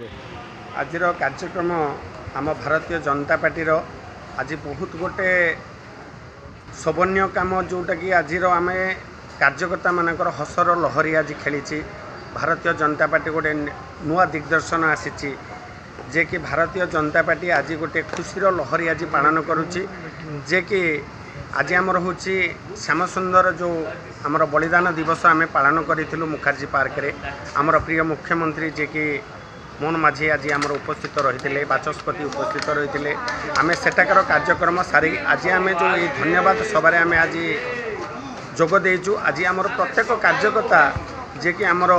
आज कार्यक्रम आम भारतीय जनता पार्टी आज बहुत गोटे शोभनीय काम जोटा कि आज आम कार्यकर्ता मानकर हसर लहरी आज खेली। भारतीय जनता पार्टी गोटे नुआ दिग्दर्शन आसी जे कि भारतीय जनता पार्टी आज गोटे खुशीर लहरी आज पालन करुच्ची जे कि आज आमर हूँ श्याम सुंदर जो आमर बलिदान दिवस आम पालन करूँ मुखर्जी पार्क रे। आमर प्रिय मुख्यमंत्री जे कि मोहन माझी आज आमर उपस्थित रही बाचस्पति उपस्थित रही आम सेठाकर कार्यक्रम सारी आज आम जो ये धन्यवाद सभारे आम आज जोगदेचु। आज आमर प्रत्येक कार्यकर्ता जे कि आमर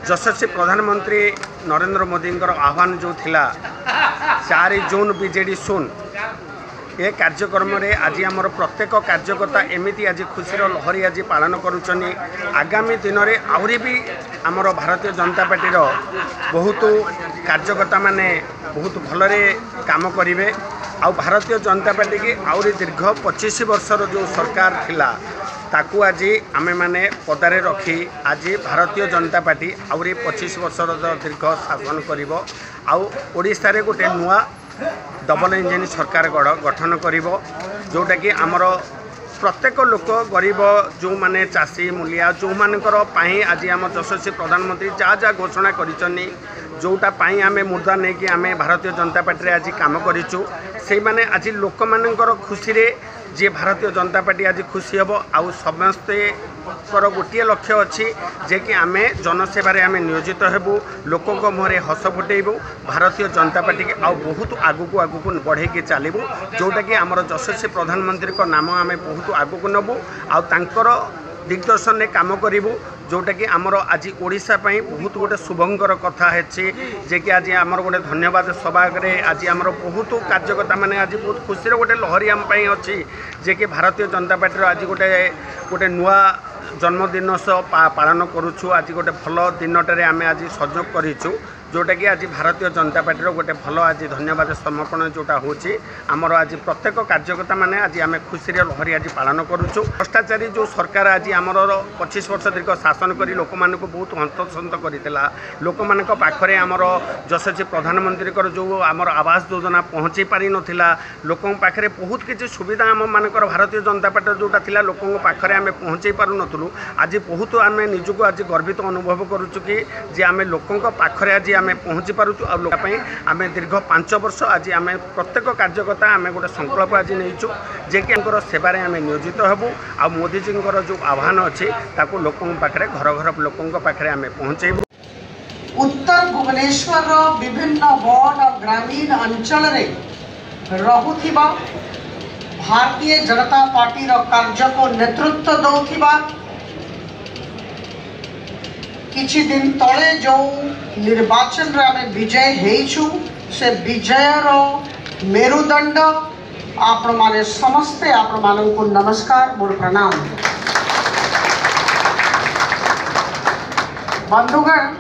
यशस्वी प्रधानमंत्री नरेंद्र मोदी आह्वान जो थिला 4 जून बीजेडी सुन ये कार्यक्रम रे आज आमर प्रत्येक कार्यकर्ता एमिति आज खुशीर लहरी आज पालन करुचनी। आगामी दिन में आहरी भी आमर भारतीय जनता पार्टी बहुत कार्यकर्ता माने बहुत भलरे काम करेंगे। आ भारतीय जनता पार्टी की आहरी दीर्घ 25 वर्षर जो सरकार थिला ताकू आज आमे माने पदारे रखी आज भारतीय जनता पार्टी आहरी 25 वर्षर दीर्घ शासन करिवो। आउ ओडिशा रे गोटे नुआ डबल इंजिन सरकार गठन करिवो जोटा कि आमर प्रत्येक लोक गरीब जो माने चाषी मूलिया जो मानकर पाई आज आम यशस्वी प्रधानमंत्री जहाँ जहाँ घोषणा करिचनी जोटा पाई आमे मुद्दा नहीं कि आमे भारतीय जनता पार्टी आज काम करिचु से माने आज लोक मानकर खुशी रे जे भारतीय जनता पार्टी आज खुशी हेबो। आउ समस्ते गोटे लक्ष्य अच्छी जे कि आमे जनसेवारे आमे नियोजित हेबु लोकों मुहरे हस फुटेबू भारतीय जनता पार्टी के आउ बहुत आगुक आगुक बढ़े के चलू जोटा कि आमर यशस्वी प्रधानमंत्री को नाम आमे बहुत आगुक नबू आउ तांकर दिग्दर्शन ने काम करूँ जोटा कि आमर आज ओडिशा पई बहुत गोटे शुभंकर कथा है जे कि आज आमर गोटे धन्यवाद सभा आज आमर बहुत कार्यकर्ता माने आज बहुत खुशी गोटे लहरी आम पई अच्छी जे कि भारतीय जनता पार्टी आज गोटे गोटे नुआ जन्मदिन पालन करुछु। आज गोटे भल दिनटे आम आज सहयोग करूँ जोटा कि आज भारतीय जनता पार्टी गोटे भल आज धन्यवाद समर्पण जोटा होची आमर आज प्रत्येक कार्यकर्ता माने आज आम खुशी लहरी आज पालन करुछु। भ्रष्टाचारी जो सरकार आज आमर 25 वर्ष दीर्घ शासन करी लोक मानक बहुत हंतसंत करथिला लोक मानक पाखरे आमर यशस्वी प्रधानमंत्री जो आमर आवास योजना पहुँचे पारि नथिला लोक पाखरे बहुत किसी सुविधा आम मानकर भारतीय जनता पार्टी जोटा थिला लोक पाखरे आम पहुँचे पारु नथुलु आज बहुत आम निजको आज गर्वित अनुभव करुछु कि जे आम लोकों पाखरे आज आम पहुँची पारुचु आ लोक आम दीर्घ 5 वर्ष आज आम प्रत्येक कार्यकर्ता आम गोटे संकल्प आज नहींचु जे कि सेवारे आम नियोजित हेबू आ मोदीजी जो आह्वान अच्छी ताकू लोकों पाखरे घर घर लोकों पाखरे आम पहुँचेबू। उत्तर भुवनेश्वर विभिन्न वार्ड और ग्रामीण अंचल रे रहुथिबा भारतीय जनता पार्टी रो कार्य को नेतृत्व दौथिबा किछि दिन तले जो निर्वाचन रे आमे विजय हेइछु से विजय रो मेरुदंड आपण माने समस्ते आपण मानन को नमस्कार मोर प्रणाम। बंधुगण